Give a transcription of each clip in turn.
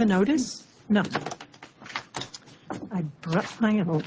the notice? No. I brought my own.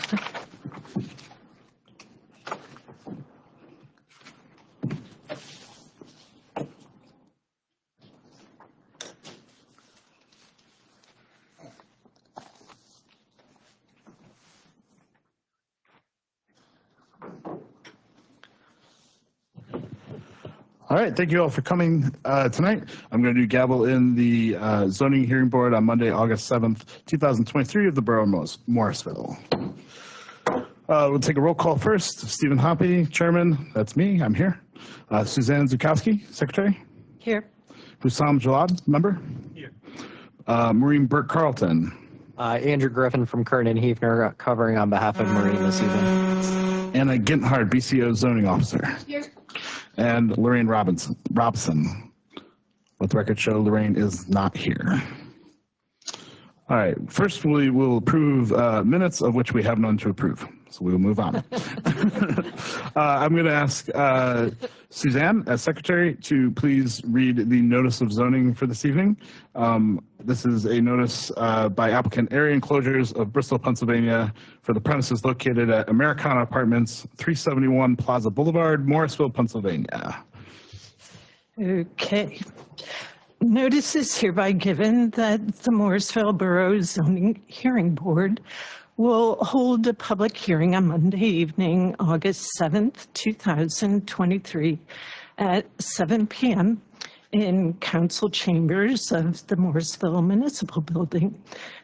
All right, thank you all for coming tonight. I'm going to do gavel in the zoning hearing board on Monday, August 7th, 2023 of the Borough of Morrisville. We'll take a roll call first. Stephen Hoppy, Chairman, that's me, I'm here. Suzanne Zukowski, Secretary. Here. Hussam Jalad, Member. Here. Maureen Burke-Carlton. Andrew Griffin from Curtin and Hefner, covering on behalf of Maureen this evening. Anna Ginthard, BCO Zoning Officer. Here. And Lorraine Robson. Let the record show Lorraine is not here. All right, first we will approve minutes, of which we have none to approve. So we will move on. I'm going to ask Suzanne, as Secretary, to please read the notice of zoning for this evening. This is a notice by applicant Area Enclosures of Bristol, Pennsylvania, for the premises located at Americana Apartments, 371 Plaza Boulevard, Morrisville, Pennsylvania. Okay. Notice is hereby given that the Morrisville Borough Zoning Hearing Board will hold a public hearing on Monday evening, August 7th, 2023 at 7 p.m. in council chambers of the Morrisville Municipal Building,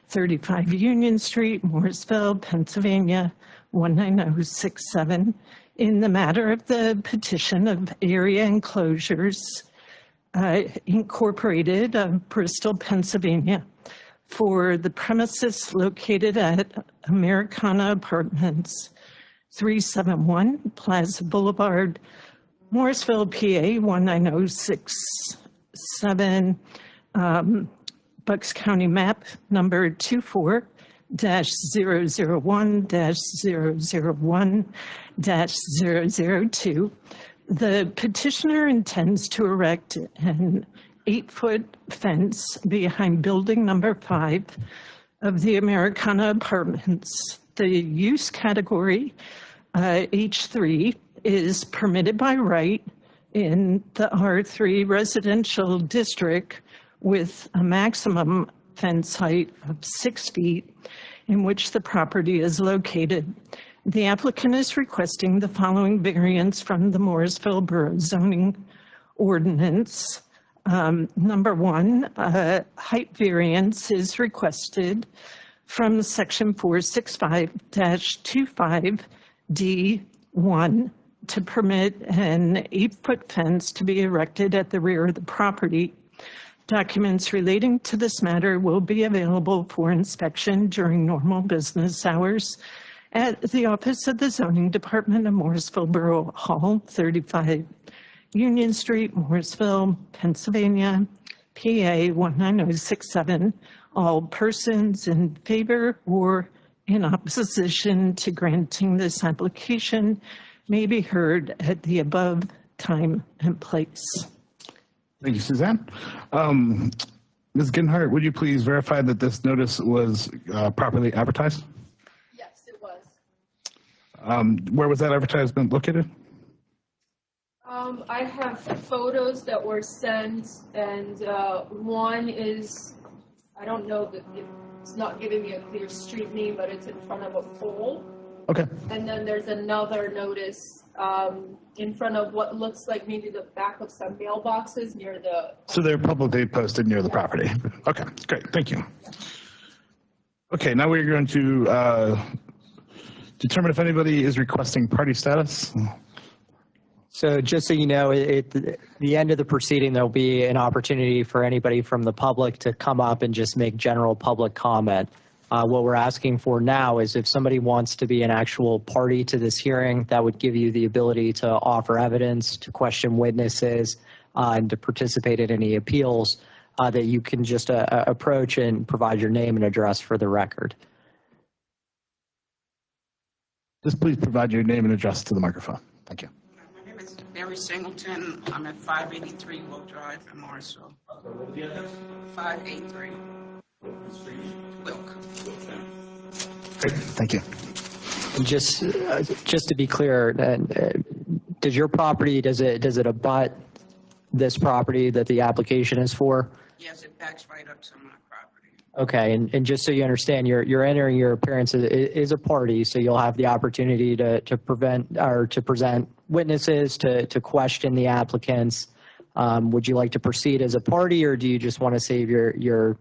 35 Union Street, Morrisville, Pennsylvania, 19067, in the matter of the petition of Area Enclosures Incorporated of Bristol, Pennsylvania, for the premises located at Americana Apartments, 371 Plaza Boulevard, Morrisville, PA, 19067, Bucks County map number 24-001-001-002. The petitioner intends to erect an 8-foot fence behind building number 5 of the Americana Apartments. The use category, H3, is permitted by right in the R3 residential district with a maximum fence height of 6 feet in which the property is located. The applicant is requesting the following variance from the Morrisville Borough Zoning Ordinance. Number 1, height variance is requested from section 465-25D1 to permit an 8-foot fence to be erected at the rear of the property. Documents relating to this matter will be available for inspection during normal business hours at the office of the Zoning Department of Morrisville Borough Hall, 35 Union Street, Morrisville, Pennsylvania, PA 19067. All persons in favor or in opposition to granting this application may be heard at the above time and place. Thank you, Suzanne. Ms. Ginhart, would you please verify that this notice was properly advertised? Yes, it was. Where was that advertisement located? I have photos that were sent, and one is, I don't know, that it's not giving me a clear street name, but it's in front of a pole. Okay. And then there's another notice in front of what looks like maybe the back of some mailboxes near the... So they're publicly posted near the property. Okay, great, thank you. Okay, now we're going to determine if anybody is requesting party status. So just so you know, at the end of the proceeding, there'll be an opportunity for anybody from the public to come up and just make general public comment. What we're asking for now is if somebody wants to be an actual party to this hearing, that would give you the ability to offer evidence, to question witnesses, and to participate in any appeals, that you can just approach and provide your name and address for the record. Just please provide your name and address to the microphone. Thank you. My name is Mary Singleton. I'm at 583 Will Drive in Morrisville. 583. Wilk. Great, thank you. And just to be clear, does your property, does it abut this property that the application is for? Yes, it backs right up to my property. Okay, and just so you understand, you're entering your appearance is a party, so you'll have the opportunity to present witnesses, to question the applicants. Would you like to proceed as a party, or do you just want to save your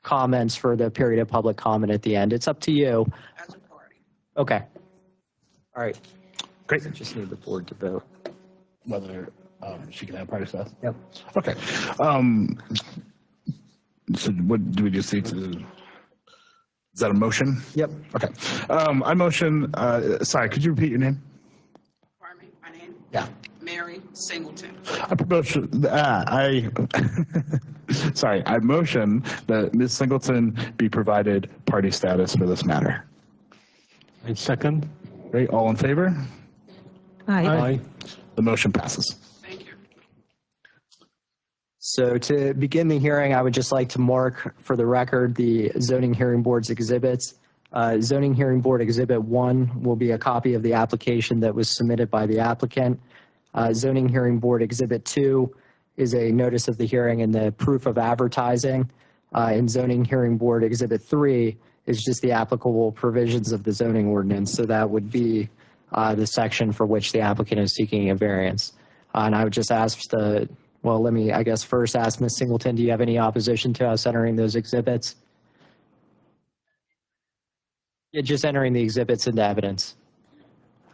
comments for the period of public comment at the end? It's up to you. As a party. Okay. All right. Great. Just need the board to vote. Whether she can have party staff? Yep. Okay. So what do we just need to, is that a motion? Yep. Okay. I motion, sorry, could you repeat your name? Pardon me, my name? Yeah. Mary Singleton. I motion, sorry, I motion that Ms. Singleton be provided party status for this matter. I second. Great, all in favor? Aye. The motion passes. Thank you. So to begin the hearing, I would just like to mark for the record the zoning hearing board's exhibits. Zoning hearing board exhibit 1 will be a copy of the application that was submitted by the applicant. Zoning hearing board exhibit 2 is a notice of the hearing and the proof of advertising. And zoning hearing board exhibit 3 is just the applicable provisions of the zoning ordinance. So that would be the section for which the applicant is seeking a variance. And I would just ask let me, I guess, first ask Ms. Singleton, do you have any opposition to us entering those exhibits? Yeah, just entering the exhibits into evidence.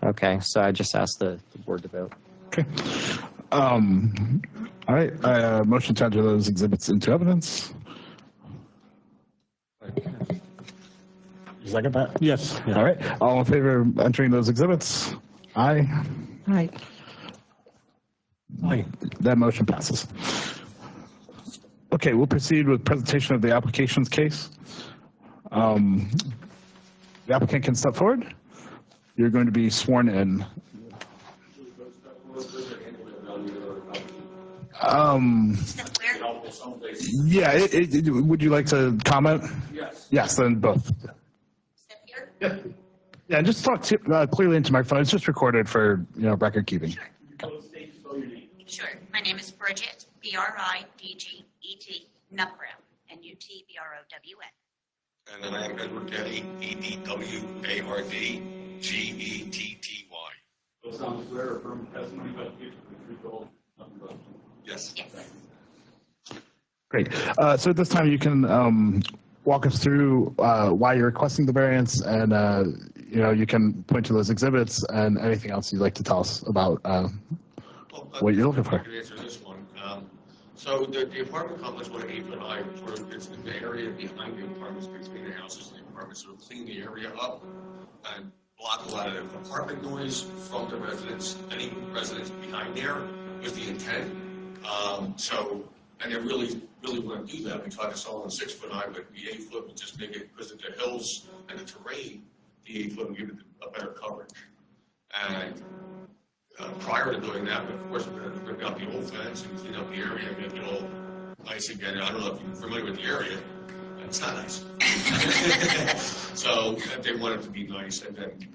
Okay, so I just asked the board to vote. Okay. All right, motion to enter those exhibits into evidence. Second that? Yes. All right, all in favor of entering those exhibits? Aye. Aye. Aye. That motion passes. Okay, we'll proceed with presentation of the application's case. The applicant can step forward. You're going to be sworn in. Yeah, would you like to comment? Yes. Yes, then both. Step here? Yeah, yeah, just talk clearly into my phone. It's just recorded for, record keeping. Sure. My name is Bridget, B-R-I-D-G-E-T, Nutbrown, N-U-T-B-R-O-W-N. And then I am Edward Getty, E-D-W-A-R-D-G-E-T-T-Y. Sounds swear or affirm testimony about the truth, the whole, nothing but the truth. Yes. Yes. Great. So at this time, you can walk us through why you're requesting the variance, and you can point to those exhibits and anything else you'd like to tell us about what you're looking for. I can answer this one. So the apartment complex was 8 foot high. It's in the area behind the apartments, between the houses and the apartments. So clean the area up and block a lot of the apartment noise from the residents. Any residents behind there was the intent. And they really want to do that. We tried to sell on 6 foot high, but the 8 foot would just make it, because of the hills and the terrain, the 8 foot would give it a better coverage. And prior to doing that, of course, we're going to rip out the old fence and clean up the area and make it all nice again. I don't know if you're familiar with the area. It's not nice. So they want it to be nice and then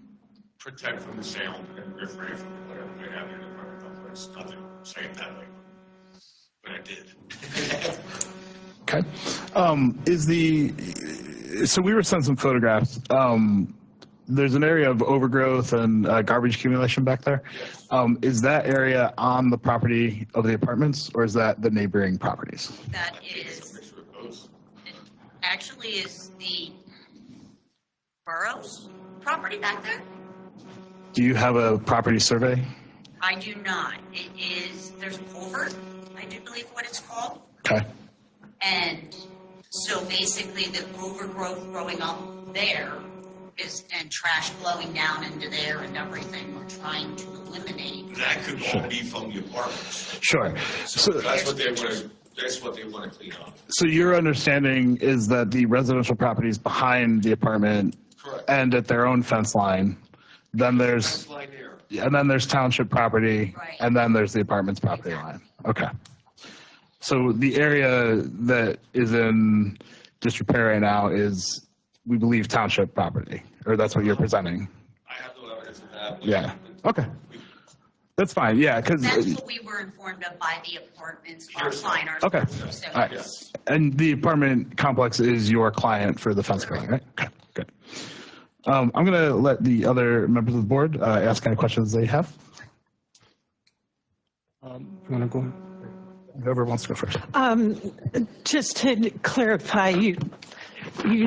protect from the sound and refrain from whatever might happen in the apartment complex. Not to say it that way, but I did. Okay. So we were sent some photographs. There's an area of overgrowth and garbage accumulation back there. Is that area on the property of the apartments, or is that the neighboring properties? That is, actually is the borough's property back there? Do you have a property survey? I do not. It is, there's a culvert, I do believe what it's called. Okay. And so basically the overgrowth growing up there and trash blowing down into there and everything we're trying to eliminate. That could all be from the apartments. Sure. So that's what they want to clean up. So your understanding is that the residential properties behind the apartment Correct. end at their own fence line. Then there's, Fence line there. and then there's township property, Right. and then there's the apartment's property line. Okay. So the area that is in disrepair right now is, we believe, township property, or that's what you're presenting. I have no evidence of that. but- Yeah. Okay. That's fine. Yeah, because. That's what we were informed of by the apartments, our client, our Okay. So All right. And the apartment complex is your client for the fence clearing, right? Okay, good. I'm going to let the other members of the board ask any questions they have. You want to go? Whoever wants to go first. Just to clarify, you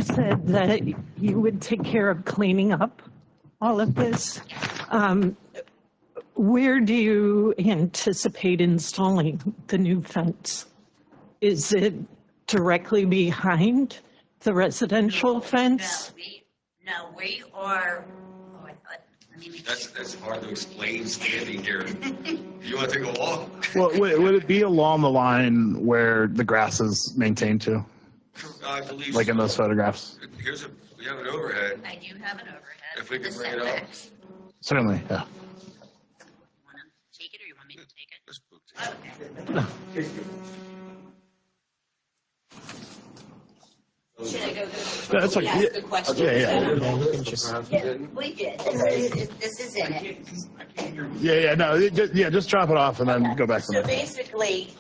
said that you would take care of cleaning up all of this. Where do you anticipate installing the new fence? Is it directly behind the residential fence? We are, oh, I thought, let me make That's hard to explain standing here. You want to take a walk? Well, would it be along the line where the grass is maintained to, I believe like in so. those photographs? We have an overhead. I do have an overhead. If we with could the bring it up. setbacks. Certainly, yeah. Want to take it, or you want me to take it? Let's move to- Okay. Should I go? That's okay. Ask the question? Yeah. Yeah, we did. This is in it. Yeah, no, just drop it off and then go back to So that. basically,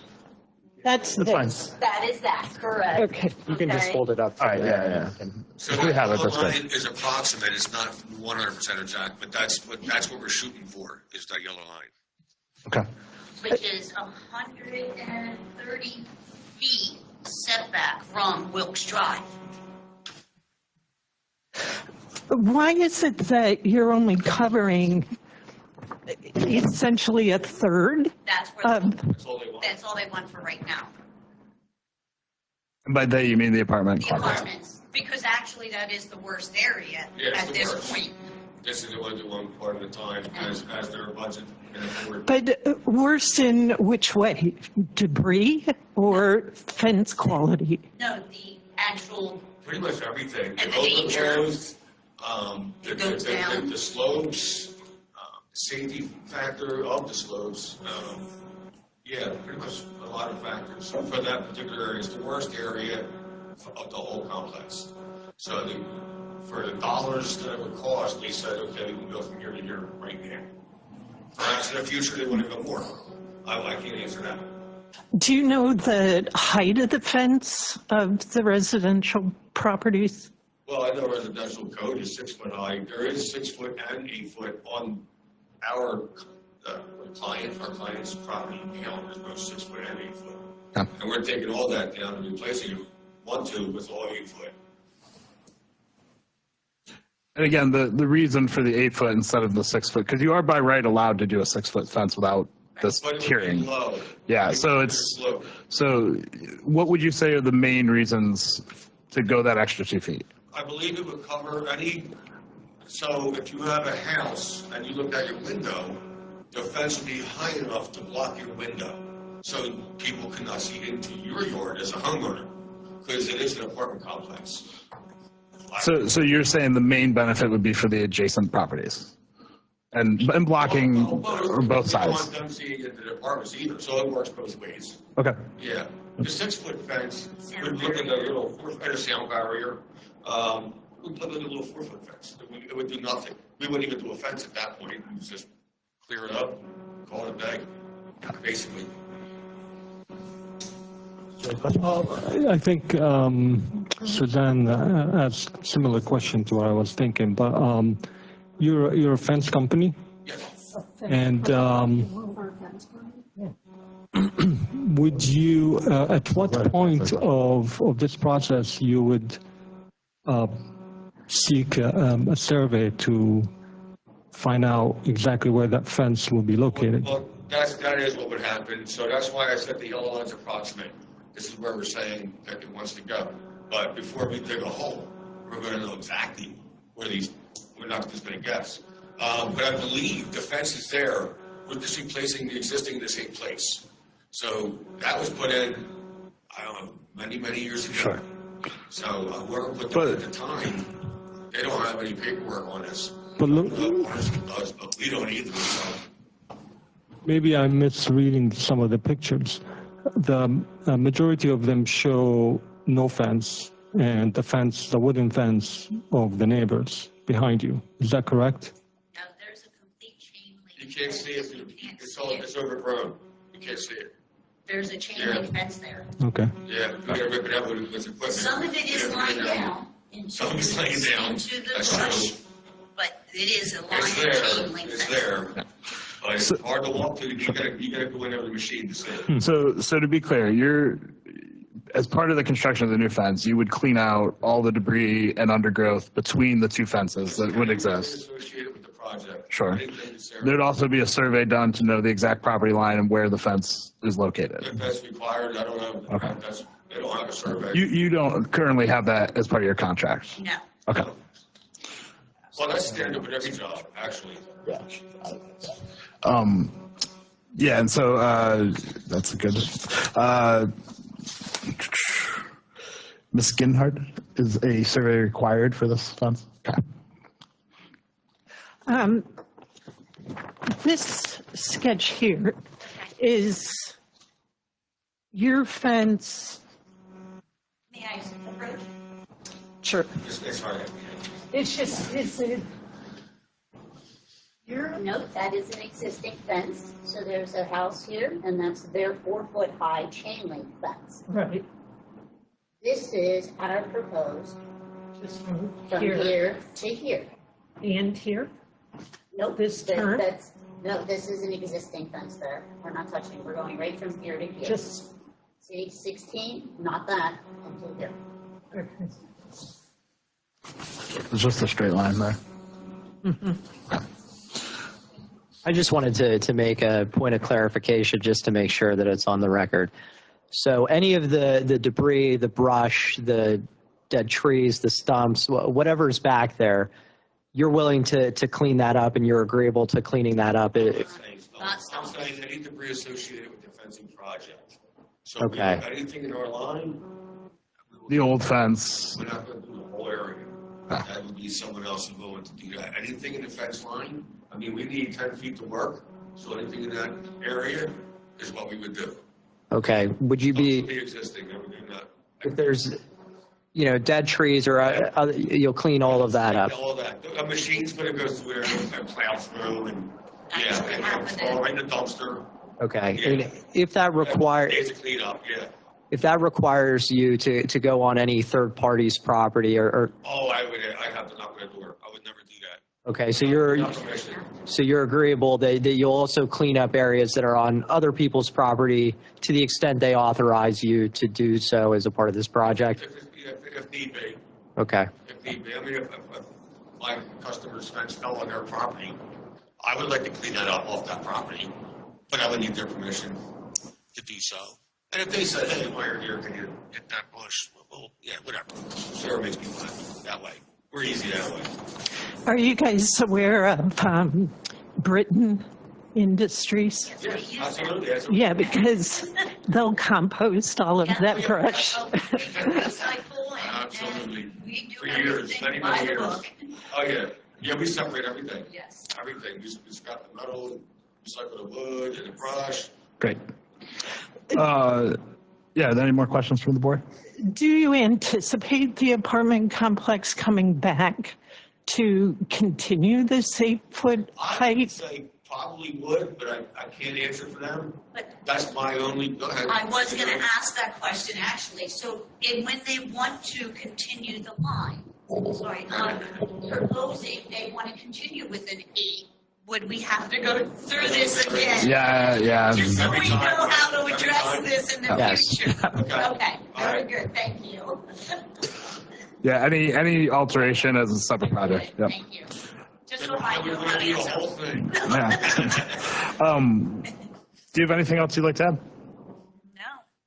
That's fine. this. that is that, correct? Okay. You can just Okay. hold it up. All right, yeah. So We have it, the that's yellow good. line is approximate, it's not 100% exact, but that's what we're shooting for, is that yellow line. Okay. Which is 130 feet setback from Wilkes Drive. Why is it that you're only covering essentially a third? That's where, That's all they want. that's all they want for right now. And by they, you mean the apartment The complex? apartments, because actually that is the worst area Yeah, it's at the this worst. point. This is what they do one part at a time, as their budget can afford. But worse in which way? Debris or fence quality? No, the actual, Pretty much everything. And the The danger. overflows, It goes down. the slopes, safety factor of the slopes. Yeah, pretty much a lot of factors. So for that particular area, it's the worst area of the whole complex. So for the dollars that it would cost, they said, okay, we can go from here to here right now. Perhaps in the future, they want to go more. I can't answer that. Do you know the height of the fence of the residential properties? Well, I know residential code is 6 foot high. There is 6 foot and 8 foot on our client's property now. There's both 6 foot and 8 foot. Yeah. And we're taking all that down and replacing it 1-2 with all 8 foot. And again, the reason for the 8 foot instead of the 6 foot, because you are by right allowed to do a 6 foot fence without this But it would be tiering. low. Yeah, so It would be it's, slow. so what would you say are the main reasons to go that extra 2 feet? I believe it would cover any, so if you have a house and you look out your window, the fence would be high enough to block your window. So people cannot see into your yard as a homeowner, because it is an apartment complex. So you're saying the main benefit would be for the adjacent properties? And blocking both We don't sides? want them seeing into the apartments either, so it works both ways. Okay. Yeah, the 6 foot fence, we're looking at a little, and a sound barrier. We put in a little 4 foot fence. It would do nothing. We wouldn't even do a fence at that point. We would just clear it up, call it a day, basically. I think Suzanne asked similar question to what I was thinking, but you're a fence company, Yes. and would you, at what point of this process you would seek a survey to find out exactly where that fence will be located? Well, that is what would happen. So that's why I said the yellow line's approximate. This is where we're saying that it wants to go. But before we dig a hole, we're going to know exactly where we're not just going to guess. But I believe the fence is there. We're just replacing the existing in the same place. So that was put in, I don't know, many, many years ago. Sure. So whoever put that at the time, they don't have any paperwork on this. But look, Morrisville does, but we don't either. So. maybe I'm misreading some of the pictures. The majority of them show no fence and the fence, the wooden fence of the neighbors behind you. Is that correct? Now, there's a complete chain link. You can't see it, it's overgrown, you can't see it. There's a chain link fence there. Okay. Yeah, we gotta rip it out with equipment. Some of it is lying down Some of it's laying down, into the that's brush, true. but it is a It's lying chain there, link it's fence. there. But it's hard to walk through, you gotta go in every machine to see it. So to be clear, as part of the construction of the new fence, you would clean out all the debris and undergrowth between the two fences that would exist. Associated with the project. Sure. Anything that's there. There'd also be a survey done to know the exact property line and where the fence is located. If that's required, I don't know. Okay. They don't have a survey. You don't currently have that as part of your contract? No. Okay. Well, that's standard with every job, actually. Yeah, and so that's a good. Ms. Ginhart, is a survey required for this fence? Okay. This sketch here is your fence. May I approach? Sure. It's hard. It's just, is it? Note, that is an existing fence, so there's a house here, and that's their 4-foot-high chain link fence. Right. This is our proposed Just from from here here to here. and here? Nope. This turn? No, this is an existing fence there. We're not touching, we're going right from here to here. Just, See, 16, not that, until here. okay. It's just a straight line there. I just wanted to make a point of clarification just to make sure that it's on the record. So any of the debris, the brush, the dead trees, the stumps, whatever's back there, you're willing to clean that up and you're agreeable to cleaning that up? I'm saying any debris associated with the fencing project. So if we Okay. have anything in our line, The old fence. we're not gonna do the whole area. That would be someone else who's willing to do that. Anything in the fence line, I mean, we need 10 feet to work, so anything in that area is what we would do. Okay, would you Be be, existing, never do that. if there's, dead trees or you'll clean all of that up? All of that. A machine's gonna go through there and plow through and, That's what and happened. all right in the dumpster. Okay, Yeah. and if that requires, Days of cleanup, yeah. if that requires you to go on any third party's property or, Oh, I have to knock on the door. I would never do that. okay, so you're, Without permission. so you're agreeable that you'll also clean up areas that are on other people's property to the extent they authorize you to do so as a part of this project? If need be, Okay, if need be. I mean, if my customer's fence fell on their property, I would like to clean that up off that property, but I would need their permission to do so. And if they said, hey, while you're here, can you hit that bush? Well, yeah, whatever. Sure, makes me fine that way. We're easy that way. Are you guys aware of Britain Industries? Yes, absolutely. That's Yeah, because they'll compost all of that brush. Recycle Absolutely. and we do For years, everything many, by many the years. book. Oh, yeah. Yeah, we separate everything. Yes. Everything. We scrap the metal, recycle the wood and the brush. Great. Yeah, are there any more questions from the board? Do you anticipate the apartment complex coming back to continue the 8-foot I would height? say probably would, but I can't answer for them. But That's my only, go ahead. I was going to ask that question actually. So when they want to continue the line, proposing they want to continue with an 8, would we have to go through this again? Yeah. Just so we know how to address this in the Yes. future. Okay. Okay, very good, thank you. Yeah, any alteration as a separate project. Yep. Thank you. Just so I We're know gonna how do to the whole answer. thing. Yeah. Do you have anything else you'd like to add? No,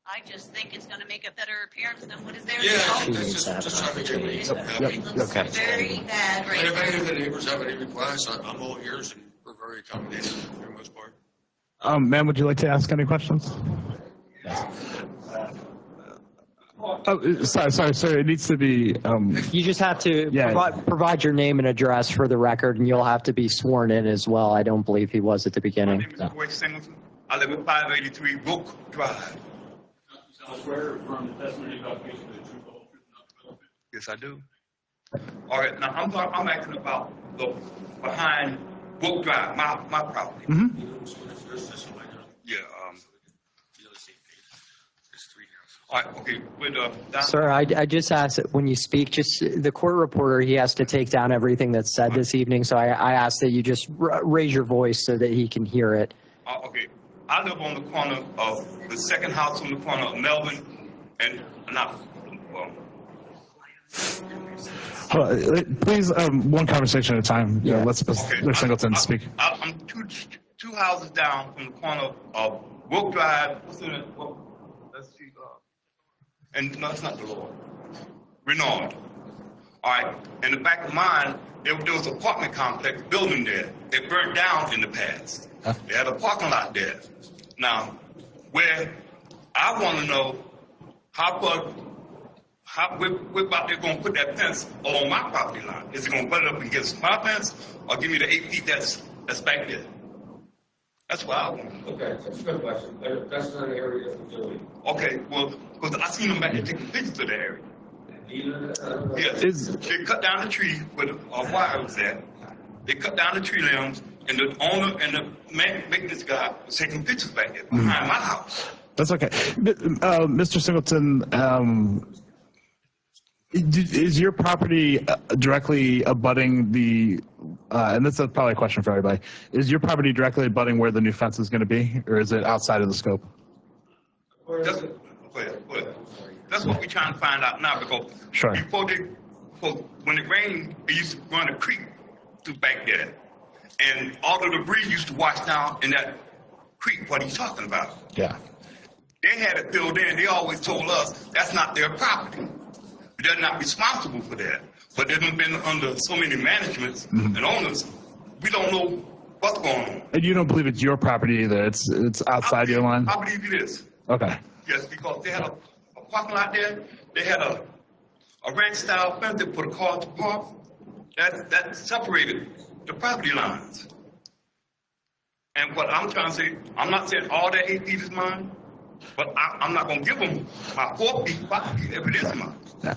I just think it's going to make a better appearance than what is there Yeah, now. just trying to get me happy. It looks Okay. very bad And right if any now. of the neighbors have any requests, I'm all ears and we're very accommodating for the most part. Ma'am, would you like to ask any questions? Oh, sorry, sir. It needs to be, you just have to Yeah. provide your name and address for the record, and you'll have to be sworn in as well. I don't believe he was at the My beginning. name is Roy Singleton. I live at 583 Brook Drive. I swear affirm the testimony about giving the truth, the whole truth, and nothing but the truth. Yes, I do. All right, now I'm asking about the behind Brook Drive, my property. Mm-hmm. Yeah. All right. Okay. With Sir, I just asked that when you speak, just the court reporter, he has to take down everything that's said this evening. So I asked that you just raise your voice so that he can hear it. Okay. I live on the corner of the second house on the corner of Melvin and not. Please, one conversation at a time. Yeah. Let's Mr. Singleton speak. I'm two houses down from the corner of Brook Drive. What's in it? Let's see. And no, it's not the Lord. Renard. All right. In the back of mine, there was an apartment complex building there. They burned down in the past. Huh? They had a parking lot there. Now, where I want to know how we're about they're going to put that fence along my property line. Is it going to butt it up against my fence or give me the 8 feet that's back there? That's what I want. Okay, that's a good question. That's not an area of the building. Okay, well, because I seen them back there taking pictures of the area. Yes, they cut down the tree where the wire was at. They cut down the tree limbs, and the owner and the maintenance guy was taking pictures back there behind my house. That's okay. Mr. Singleton, is your property directly abutting the, and this is probably a question for everybody, is your property directly abutting where the new fence is going to be, or is it outside of the scope? That's what we're trying to find out now, because Sure. when it rained, it used to run a creek through back there, and all the debris used to wash down in that creek. What he's talking about? Yeah. They had it filled in. They always told us that's not their property. They're not responsible for that. But they've been under so many managements and owners, we don't know what's going on. And you don't believe it's your property either? It's outside your line? I believe it is. Okay. Yes, because they had a parking lot there. They had a ranch-style fence. They put a car to park. That separated the property lines. And what I'm trying to say, I'm not saying all that 8 feet is mine, but I'm not going to give them my 4 feet, 5 feet if it is mine. Yeah.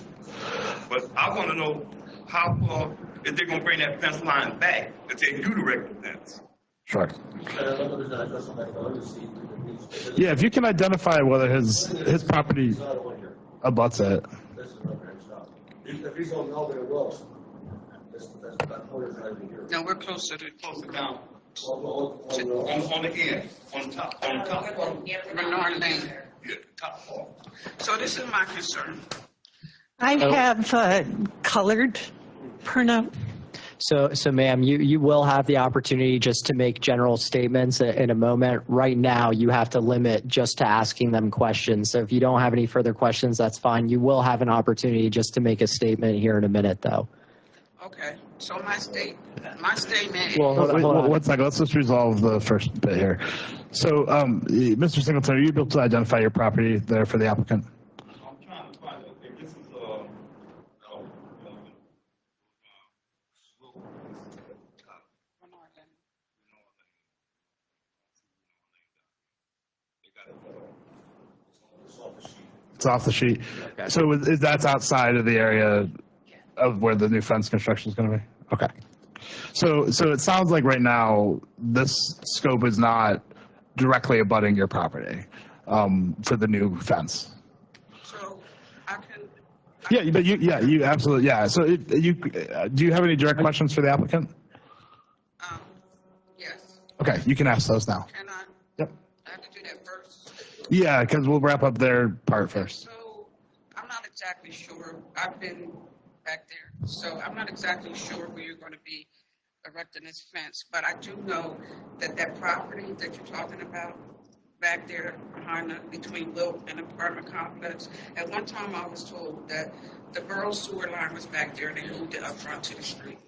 But I want to know how far if they're going to bring that fence line back if they do the regular fence. Sure. Yeah, if you can identify whether his property abuts it. If he's on Melvin Wells, that corner's not even here. No, we're closer down. On the end, on top. Renard Lane. Yeah, top part. So this is my concern. I have a colored printout. So ma'am, you will have the opportunity just to make general statements in a moment. Right now, you have to limit just to asking them questions. So if you don't have any further questions, that's fine. You will have an opportunity just to make a statement here in a minute, though. Okay, so my statement Well, hold on. One second. Let's just resolve the first bit here. So, Mr. Singleton, are you able to identify your property there for the applicant? I'm trying to find it. Okay, this is It's off the sheet. Okay. So is that's outside of the area of where the new fence construction is going to be? Okay. So it sounds like right now this scope is not directly abutting your property for the new fence. So I can. Yeah, but you absolutely, yeah. So do you have any direct questions for the applicant? Yes. Okay, you can ask those now. Can I? Yep. I have to do that first. Yeah, because we'll wrap up their part first. So I'm not exactly sure. I've been back there, so I'm not exactly sure where you're going to be erecting this fence. But I do know that property that you're talking about back there behind between Wilt and apartment complex. At one time, I was told that the borough sewer line was back there, and they moved it up front to the street.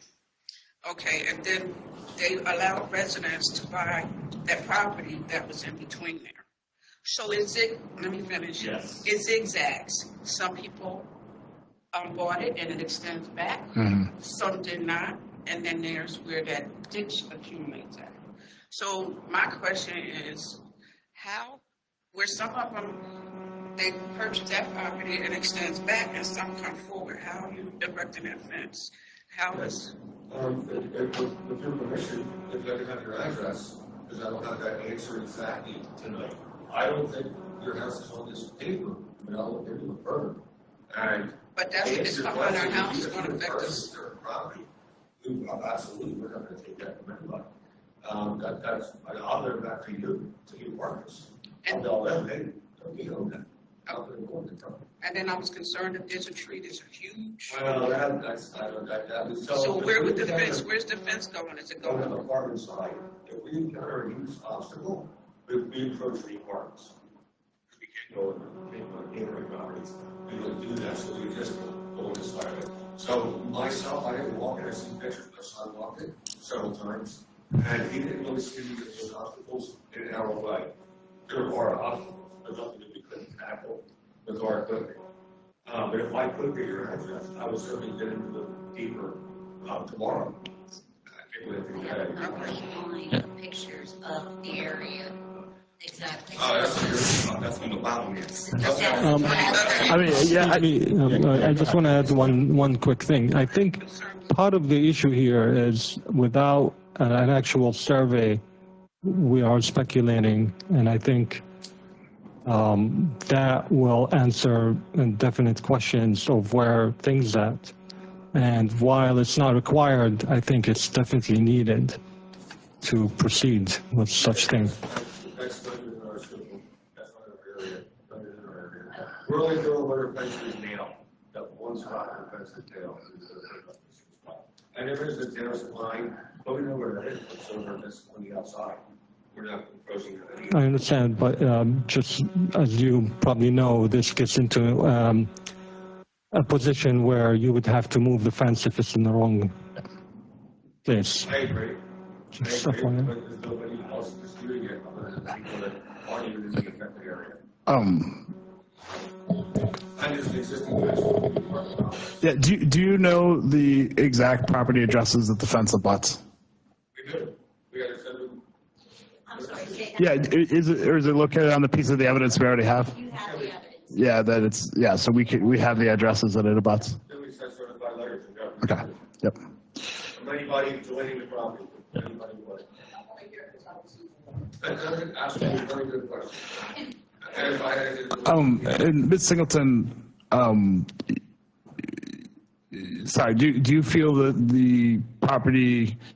Okay, and then they allowed residents to buy that property that was in between there. So let me finish. Yes. It zigzags. Some people bought it and it extends back. Mm-hmm. Some did not. And then there's where that ditch accumulates at. So my question is, where some of them they purchased that property and extends back and some come forward. How are you erecting that fence? How is, With your permission, if I can have your address, because I don't have that answer exactly tonight. I don't think your house is on this paper, but I'll look into it further. And but that's what is behind our house is going to affect us. their property. Absolutely, we're not going to take that from anybody. I'll leave that for you to be partners. And they'll let them, you know, that. And then I was concerned that there's a tree that's huge. Well, that was. So where would the fence, where's the fence going? Is it On going? the apartment side, if we encounter a huge obstacle, we approach the apartments. We can't go in neighboring properties. We don't do that, so we just go on the side of it. So myself, I didn't walk it, I seen pictures, my son walked it several times, and he didn't really see those obstacles in our way. There are obstacles, there's nothing that we couldn't tackle with our equipment. But if I could get your address, I would certainly get into the deeper tomorrow. Find pictures of the area. Exactly. Oh, that's on the bottom here. I mean, yeah. I just want to add one quick thing. I think part of the issue here is without an actual survey, we are speculating, and I think that will answer definite questions of where things at. And while it's not required, I think it's definitely needed to proceed with such things. That's not in our system. That's not in our area. Not in our area. We're only doing where the fence is now. That one spot where the fence is now. And there is a terrace line, but we know where that is. It's over this on the outside. We're not approaching it. I understand, but just as you probably know, this gets into a position where you would have to move the fence if it's in the wrong place. I agree. Stuff like that. But there's nobody else disputing it other than people that aren't even in the affected area. Um, And there's an existing fence. yeah. Do you know the exact property addresses that the fence abuts? We do. We got to send them. I'm sorry, say that. Yeah. Is it located on the piece of the evidence we already have? You have the evidence. Yeah. That it's So we have the addresses that it abuts. Then we send certified letters to go. Okay. Yep. From anybody joining the property, anybody would. That's absolutely a very good question. And if I had And Ms. Singleton, sorry, do you feel that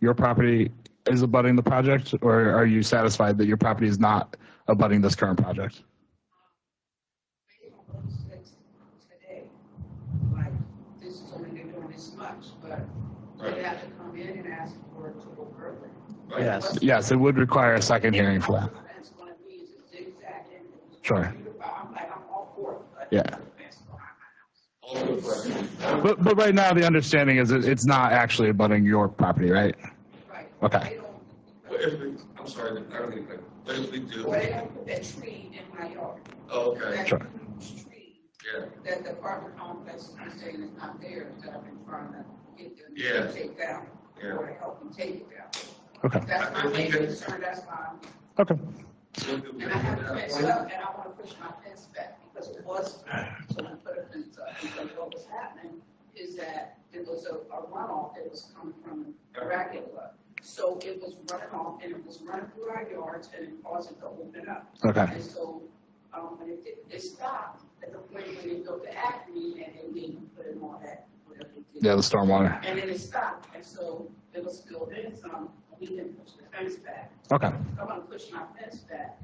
your property is abutting the project, or are you satisfied that your property is not abutting this current project? Today, like, this is only they're doing this much, but they have to come in and ask for it to go further. Yes. Yes, it would require a second hearing for that. Fence gonna be is a zigzag and Sure. I'm like, I'm all for it, but Yeah. the fence behind my house. all the questions. But right now, the understanding is that it's not actually abutting your property, right? Right. Okay. I'm sorry, I don't think that. But if we do. Well, they don't put that tree in my yard. Oh, okay. That Sure. huge tree Yeah. that the apartment complex is saying is not there, that I've been trying to get them Yeah. to take down, Yeah. or to help them take it down. Okay. That's my main concern, that's why, Okay. and I have a fence up, and I wanna push my fence back, because it was, so I put a fence up, because what was happening is that it was a runoff that was coming from a racket lot. So it was running off, and it was running through our yards, and it caused it to open up. Okay. And so, when it stopped, at the point when they built the Acme, and they didn't put in all that, whatever they did. Yeah, the stormwater. And then it stopped, and so it was filled in some, we didn't push the fence back. Okay. I want to push my fence back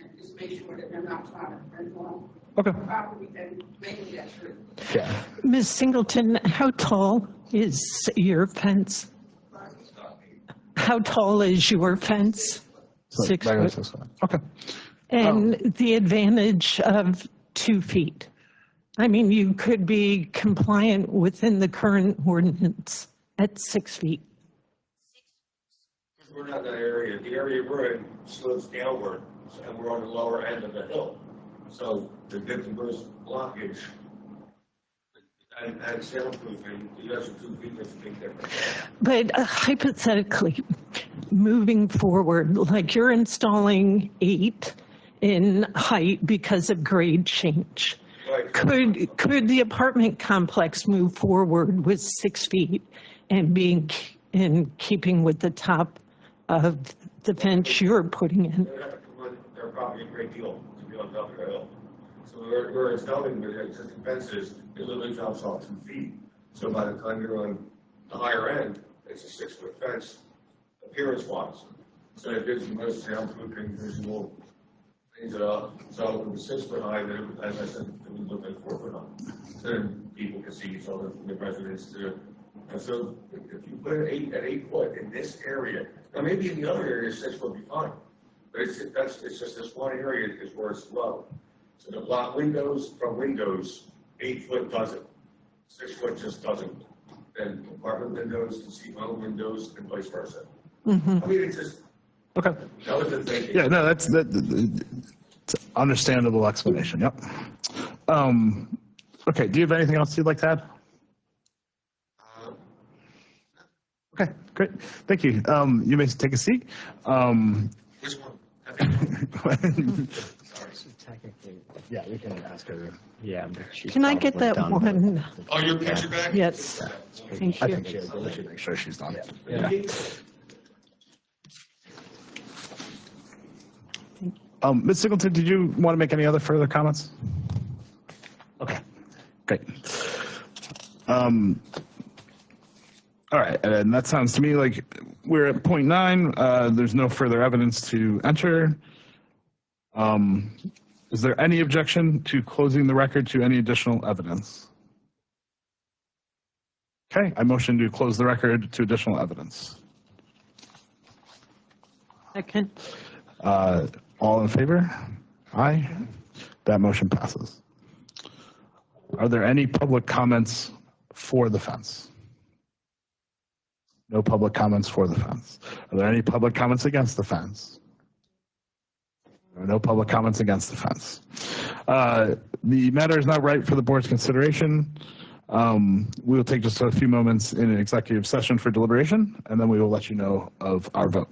and just make sure that they're not trying to bring on Okay. property and making that true. Yeah. Ms. Singleton, how tall is your fence? How tall is your fence? So 6 regular foot. 6 foot. Okay. And the advantage of 2 feet? I mean, you could be compliant within the current ordinance at 6 feet. We're not in that area. The area we're in slopes downward, and we're on the lower end of the hill. So to get the most blockage and soundproofing, the extra 2 feet makes a big difference. But hypothetically, moving forward, like you're installing 8 in height because of grade change. Right. Could the apartment complex move forward with 6 feet and being in keeping with the top of the fence you're putting in? They're gonna have to come on their property a great deal to be on top of the hill. So where it's going with the existing fences, it literally drops off 2 feet. So by the time you're on the higher end, it's a 6-foot fence, appearance wise. So it gives you most soundproofing, visual, things it up. So if it was 6 foot high, then it would, as I said, it would look like 4 foot high. So then people can see each other from the residents too. And so if you put it at 8 foot in this area, now maybe in the other area, 6 would be fine. But it's just this one area is where it's low. So the block windows from windows, 8 foot doesn't. 6 foot just doesn't. And apartment windows can see home windows and vice versa. I mean, it's just, Okay. that was the thinking. Yeah, no, that's it's understandable explanation. Yep. Okay. Do you have anything else you'd like to add? Okay, great. Thank you. You may take a seat. Which one? Yeah, we can ask her. Yeah. she's Can I get probably that done. one? Oh, your picture back? Yes, thank I you. think we should make sure she's done. Yeah. Ms. Singleton, did you want to make any other further comments? Okay, great. All right, and that sounds to me like we're at point 9. There's no further evidence to enter. Is there any objection to closing the record to any additional evidence? Okay, I motion to close the record to additional evidence. Second. All in favor? Aye. That motion passes. Are there any public comments for the fence? No public comments for the fence. Are there any public comments against the fence? There are no public comments against the fence. The matter is now ripe for the board's consideration. We will take just a few moments in an executive session for deliberation, and then we will let you know of our vote.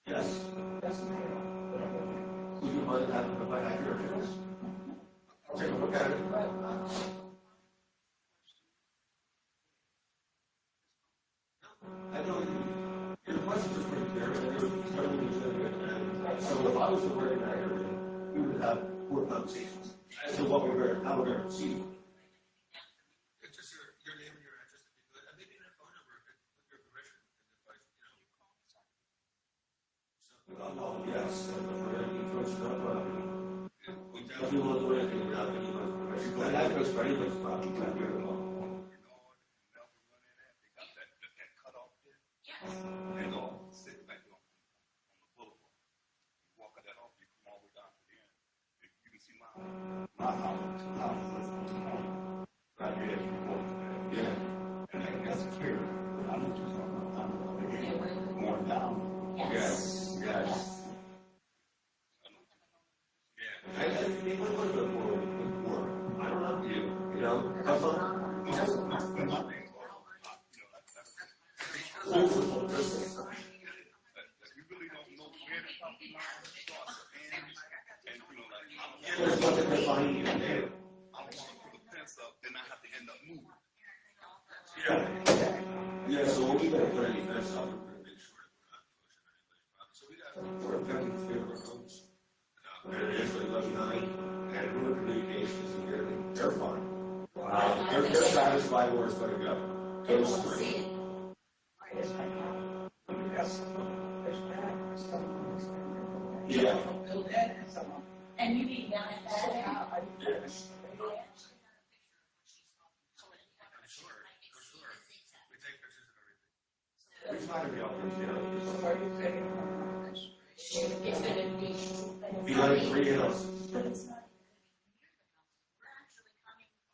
Yes. Would you mind having a bite out your fence? I'll take a look at it. I know your question is pretty clear, and there was totally legitimate. And so if I was aware in that area, we would have more conversations as to what how we're going to proceed. It's just your name and your address, and maybe your phone number, with your permission. Yes, and for any folks not property. We definitely will do anything without anyone's permission. But that goes for anybody's property, not your own. And all sitting back on the boulevard. You walk that off, you come all the way down to the end. You can see my house, two houses on the corner. Right here, if you walk there. Yeah. And that's secure. I'm just going down. Yes. Yes. Yeah. And people look at for I don't know you. You know, have fun. You really don't know where the property line starts and like, There's nothing defining you there. I want to put a fence up, then I have to end up moving. Yeah. Yeah, so when we gotta put any fence up, we're gonna make sure that we're not pushing anybody's property. So we got, we're affecting three of our homes. And it is really lucky night, and rural communications and everything, they're fine. They're satisfied where it's gonna go. Goes straight. Yeah. And you mean down at that? Yes. For sure. We take pictures of everything. We try to be out there, It's gonna be. behind 3 hills.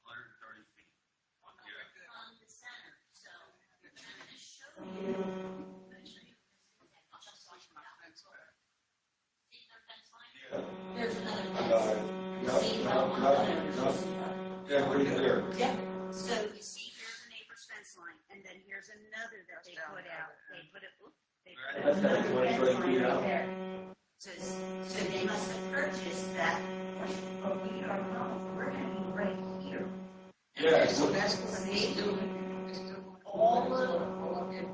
130 feet. on the center, so I'm gonna show you. There's another fence. See how Yeah, pretty clear. Yeah. So you see, here's a neighbor's fence line, and then here's another that they put out. They put it, they put That's another like 20 fence feet line out. right there. So they must have purchased that. But we are not, we're gonna be right here. Yeah, So that's what they do. It's doing All of, all of it.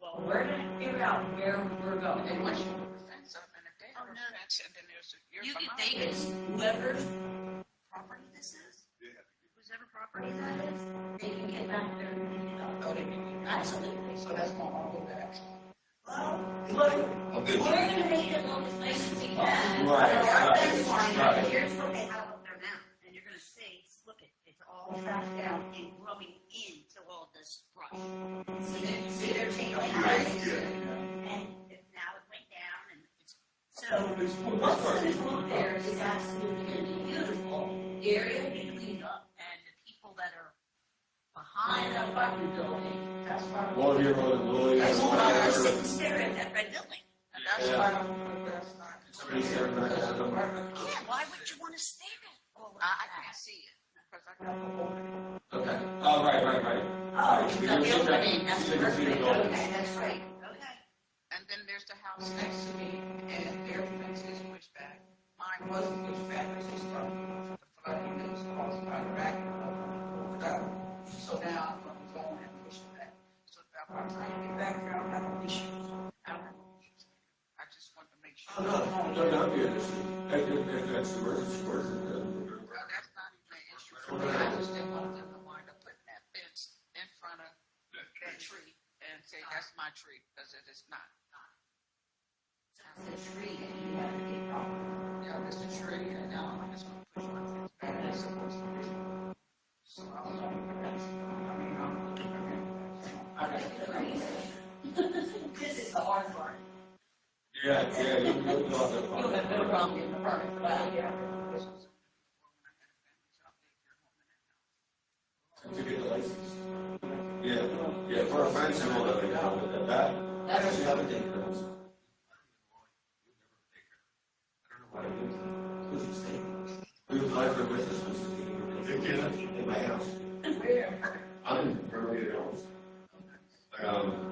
well, we're gonna figure out where we're going. And once you put the fence up and if they have a fence and then there's a, you're You behind can take it, whoever's property this is, whoever property that is, they can get back there and pick it up. Oh, they can. Absolutely. So that's going all the way back. Well, we're gonna make it look as nice as we can. Right, Our fence right, line, right. here's what they have up there now, and you're gonna see, look, it's all trashed down and growing into all this brush. See, they're taking like this, and now it went down, and it's, so, what's gonna go up there is absolutely gonna be beautiful. The area will be cleaned up, and the people that are behind the apartment building, that's why. Well, you're on Lily. That's why they're sitting staring at that red building. And that's why I'm put that sign. Somebody's staring back at them. Yeah, why would you want to stare at all of I that? can't see it because I got the opening. Okay. Oh, right. Oh, We the can see that. building, that's We can see the perfect, building. okay, that's right, okay. And then there's the house next to me and their fence is pushed back. Mine wasn't pushed back, it's just the flooding that was caused by the back. So now I'm going to go and push it back. So that by the time you get back there, I don't have no issues. I don't have no issues. I just want to make sure. That'd be an issue. That's the emergency person. Well, that's not even an issue for me. I just didn't want them to wind up putting that fence in front of that tree and say, that's my tree, because it is not. That's the tree, and you have to get proper. Yeah, it's a tree, and now I'm just gonna push my fence back, it's supposed to be. So I was on the fence, I mean, This is the hard part. Yeah, you'll know that. You'll have no problem getting the permit for that. To get the license. Yeah, for a fence and all that, that actually have a date code. I don't know why it is. Because it's state. applied for businesses in my house. I'm in Berkeley Hills. Right.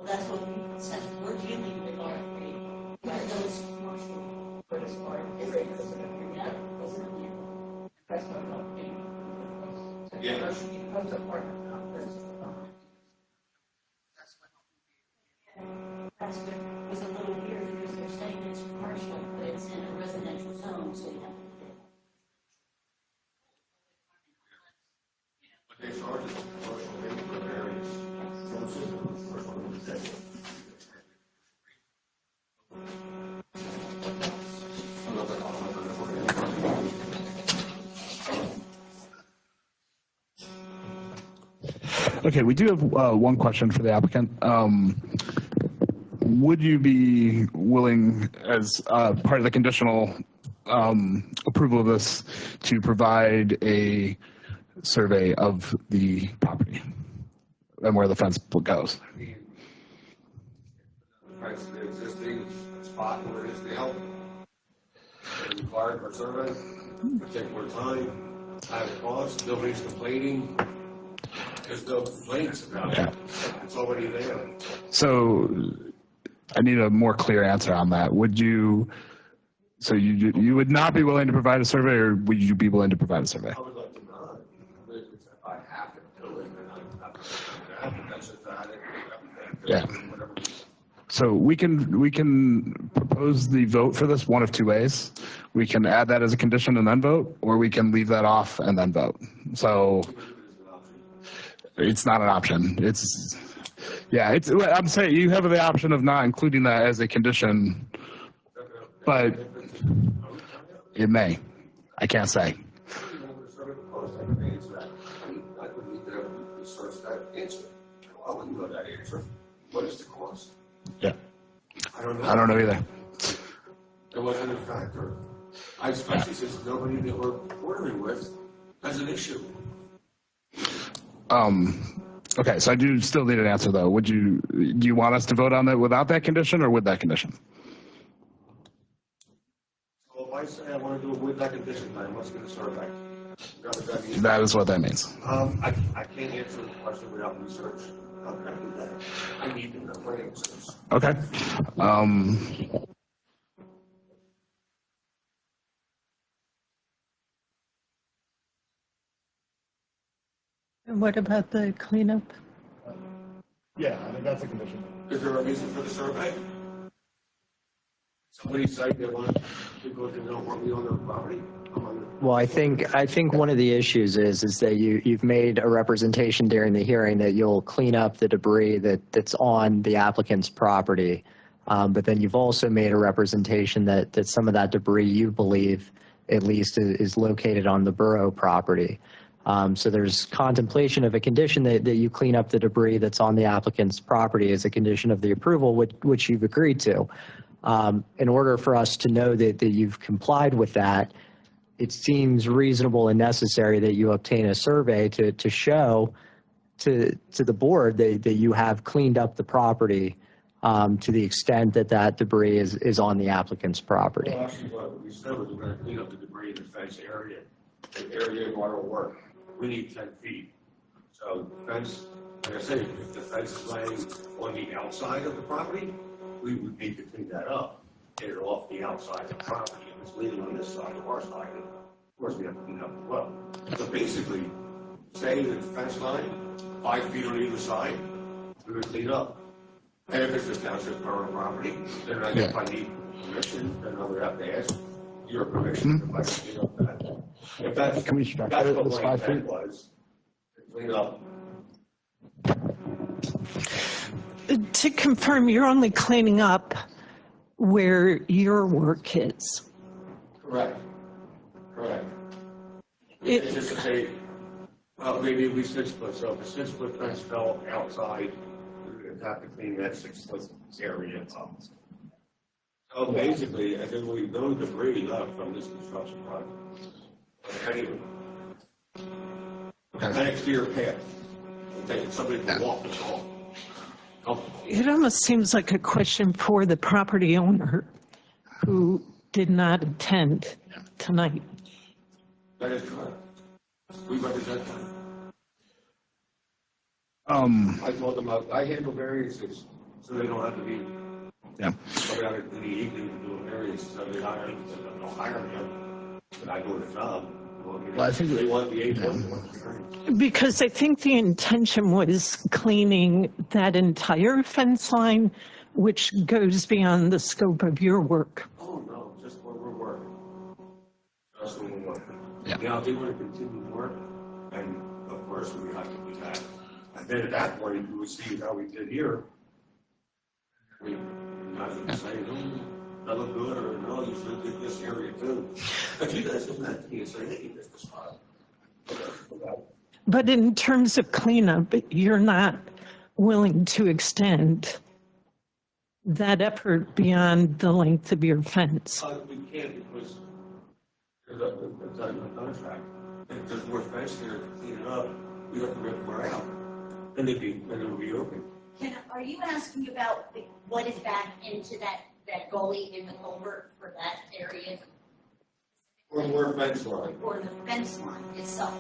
That's what we said, we're dealing with our, those commercial, for this part, is it, yeah, isn't it? That's what I'm doing. Yeah. Because the apartment complex. That's what was a little weird, because they're saying it's commercial, but it's in a residential zone, so you have to. But they charge us commercial for areas. Okay, we do have one question for the applicant. Would you be willing, as part of the conditional approval of this, to provide a survey of the property and where the fence goes? Fence, the existing spot where it is now. It's required for survey. It'll take more time. Higher cost. Nobody's complaining. There's no complaints about it. It's already there. So I need a more clear answer on that. Would you, so you would not be willing to provide a survey, or would you be willing to provide a survey? I would like to not. If I have to do it, then I'm not going to do that. That's just not it. Yeah. So we can propose the vote for this one of two ways. We can add that as a condition and then vote, or we can leave that off and then vote. So it's not an option. I'm saying you have the option of not including that as a condition, but it may. I can't say. What is the cost? Yeah. I don't know. I don't know either. It wasn't a factor. I especially since nobody that we're ordering with has an issue. Okay, so I do still need an answer though. Do you want us to vote on that without that condition or with that condition? So if I say I want to do it with that condition, then what's going to survey? That is what that means. I can't answer the question without research. How can I do that? I need to know for answers. Okay. And what about the cleanup? Yeah, I think that's a condition. Is there a reason for the survey? Somebody said they want people to know what we own their property? Well, I think one of the issues is that you've made a representation during the hearing that you'll clean up the debris that's on the applicant's property. But then you've also made a representation that some of that debris you believe at least is located on the borough property. So there's contemplation of a condition that you clean up the debris that's on the applicant's property as a condition of the approval, which you've agreed to. In order for us to know that you've complied with that, it seems reasonable and necessary that you obtain a survey to show to the board that you have cleaned up the property to the extent that debris is on the applicant's property. Well, actually, what we said was we're going to clean up the debris in the fence area. The area of our work. We need 10 feet. So the fence, like I said, if the fence is laying on the outside of the property, we would need to clean that up, get it off the outside of the property. If it's leaning on this side of our side, of course we have to clean up as well. So basically, say that the fence line, 5 feet on either side, we would clean up. And if it's a township borough property, then if I need permission, then I would have to ask your permission if I can clean up that. If that's, Can we structure that's it what as my 5 intent feet? was, to clean up. To confirm, you're only cleaning up where your work is. Correct. It's just to say, well, maybe it'd be 6 foot, so if a 6 foot fence fell outside, we would have to clean that 6 foot area up. So basically, I think we know debris left from this construction project. Anyway, An exterior path. Take somebody to walk the dog. It almost seems like a question for the property owner who did not attend tonight. That is correct. We represent them. I told them I handle variances, so they don't have to be. Yeah. Coming out in the evening to do a variance, so they hire them, but I do the job. Well, I think they want the 8 foot. Because I think the intention was cleaning that entire fence line, which goes beyond the scope of your work. Oh, no, just where we're working. Just where we're working. Yeah. Now, if they want to continue to work, and of course, we have to do that. And then at that point, we would see how we did here. We not even say, that look good, or no, you should do this area too. If you guys don't have to say, hey, this is fine. But in terms of cleanup, you're not willing to extend that effort beyond the length of your fence. We can't because there's a contract. If there's more fence there to clean it up, we have to rip more out. Then it will be open. Are you asking about what is back into that gully in the culvert for that area? Or more fence line. Or the fence line itself?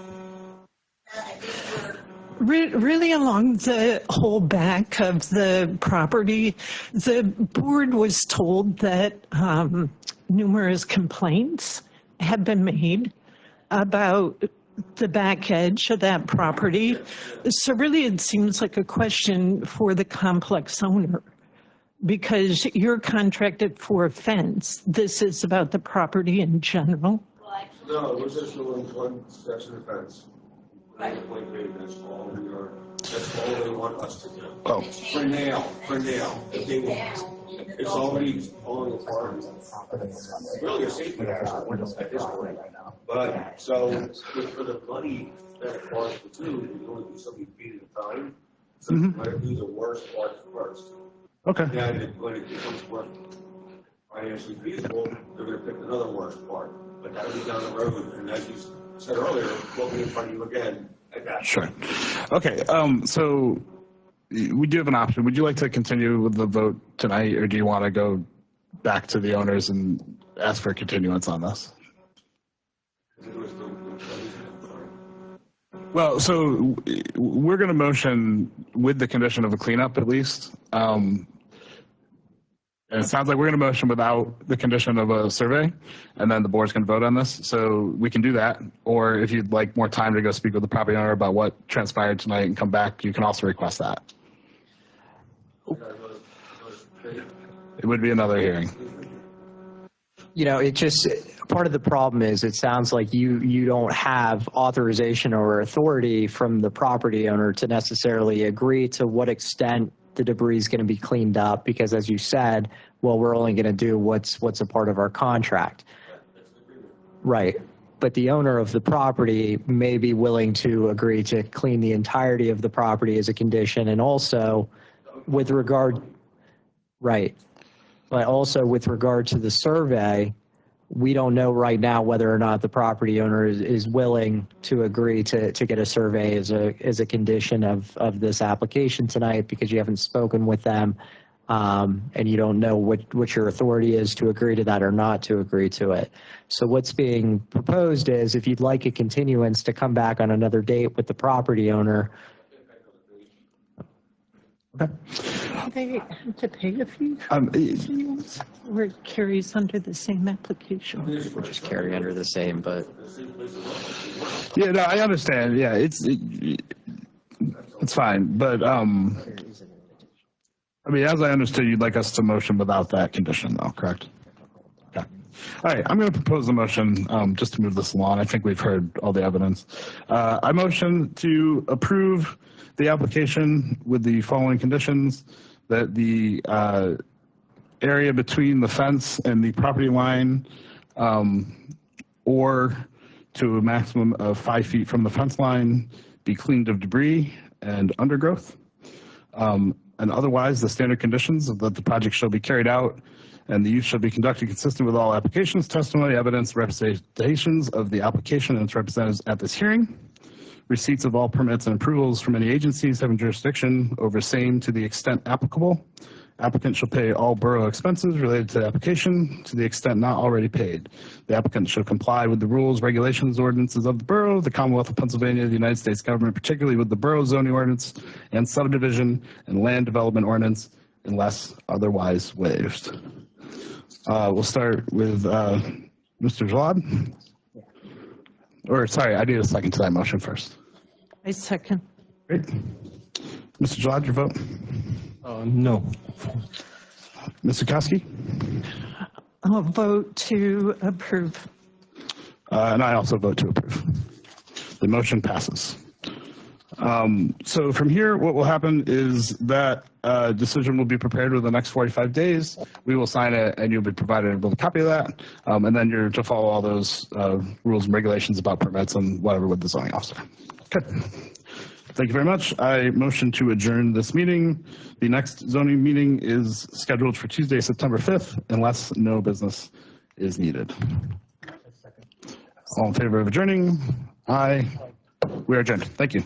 I think Really along the whole back of the property, the board was told that numerous complaints have been made about the back edge of that property. So really it seems like a question for the complex owner, because you're contracted for a fence. This is about the property in general. No, we're just doing one section of fence. Right. That's all we are. That's all they want us to do. Oh. For now. If they want, it's already falling apart. Really a safety hazard at this point. But so for the money that it costs to do, we only do so many feet at a time. So we're going to do the worst part first. Okay. Then when it becomes worth financially feasible, they're going to pick another worst part. But that'll be down the road. And as you said earlier, we'll be in front of you again at that. Sure. Okay. So we do have an option. Would you like to continue with the vote tonight, or do you want to go back to the owners and ask for a continuance on this? Well, so we're going to motion with the condition of a cleanup at least. And it sounds like we're going to motion without the condition of a survey, and then the board's going to vote on this. So we can do that. Or if you'd like more time to go speak with the property owner about what transpired tonight and come back, you can also request that. It would be another hearing. You know, it just, part of the problem is it sounds like you don't have authorization or authority from the property owner to necessarily agree to what extent the debris is going to be cleaned up, because as you said, well, we're only going to do what's a part of our contract. Right. But the owner of the property may be willing to agree to clean the entirety of the property as a condition, and also with regard, right. But also with regard to the survey, we don't know right now whether or not the property owner is willing to agree to get a survey as a condition of this application tonight, because you haven't spoken with them, and you don't know what your authority is to agree to that or not to agree to it. So what's being proposed is, if you'd like a continuance to come back on another date with the property owner. Okay. Do they have to pay a fee for continuance, or it carries under the same application? Just carry under the same, but. Yeah, no, I understand. Yeah, it's fine. But, I mean, as I understood, you'd like us to motion without that condition, though, correct? Okay. All right, I'm going to propose a motion just to move this along. I think we've heard all the evidence. I motion to approve the application with the following conditions: that the area between the fence and the property line, or to a maximum of 5 feet from the fence line, be cleaned of debris and undergrowth. And otherwise, the standard conditions of that the project shall be carried out and the use shall be conducted consistent with all applications, testimony, evidence, representations of the application and its representatives at this hearing. receipts of all permits and approvals from any agencies having jurisdiction over same to the extent applicable. Applicant shall pay all borough expenses related to the application to the extent not already paid. The applicant shall comply with the rules, regulations, ordinances of the borough, the Commonwealth of Pennsylvania, the United States government, particularly with the borough zoning ordinance and subdivision and land development ordinance, unless otherwise waived. We'll start with Mr. Jalad. Or, sorry, I need a second to that motion first. I second. Great. Mr. Jalad, your vote? No. Ms. Zukowski? I'll vote to approve. And I also vote to approve. The motion passes. So from here, what will happen is that decision will be prepared within the next 45 days. We will sign it, and you'll be provided with a copy of that. And then you're to follow all those rules and regulations about permits and whatever with the zoning officer. Good. Thank you very much. I motion to adjourn this meeting. The next zoning meeting is scheduled for Tuesday, September 5th, unless no business is needed. All in favor of adjourning? Aye. We are adjourned. Thank you.